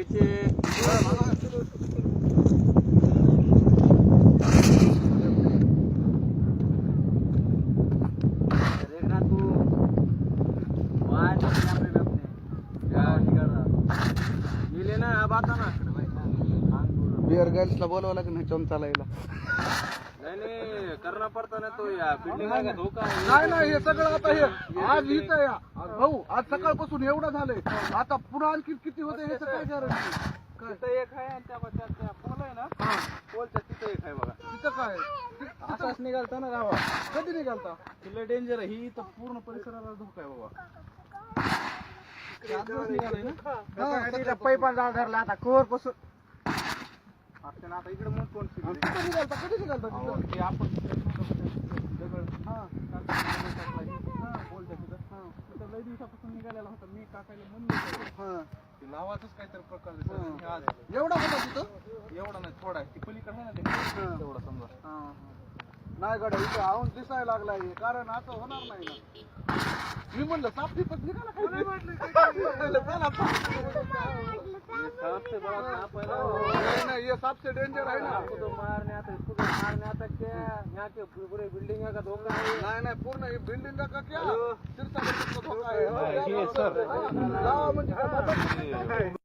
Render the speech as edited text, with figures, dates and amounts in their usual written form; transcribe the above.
पीछे देखना तू वहाँ अपने क्या निकल ये लेना अब आता ना बिअर गर्ल्सला बोलवलं की नाही चमचाला यायला नहीं करना पड़ता ना तो या बिल्डिंग का धोका है नाही नाही हे सगळं आता हे आज हिचं या भाऊ आज सकाळपासून एवढं झालंय आता पुन्हा आणखी किती होते ह्याचं काय गॅरंटी तिथं एक आहे आणि त्या पोल आहे ना पोलच्या तिथं एक आहे बघा तिथं काय असाच निघालता ना गावा कधी निघालता तिला डेंजर आहे ही तर पूर्ण परिसराला धोका आहे बाबा निघालय ना पैपा जाळ धरला आता कवर पासून आता आता इकडे मग कोण कधी निघालता तिथं की आपण दगड पोलच्या तिथं लई दिवसापासून निघालेला होता मी काकायला म्हणलं ते लावाचंच काहीतरी प्रकार दिसला. आज एवढा होता तिथं एवढा नाही थोडा आहे ती पलीकडे आहे ना ते तेवढा समजा नाही गड्या इथं आऊन दिसायला लागलाय कारण असं होणार नाही ना मी म्हणलं साप टिपत निघाला सबसे बड़ा सांप है ना नाही ये साप से डेंजर आहे ना आपको तो मारने आता क्या यहाँ के पूरे बिल्डिंग का धोखा है नाही नाही पूर्ण ही बिल्डिंग का क्या सिरसा धोका आहे सर लावा म्हणजे काय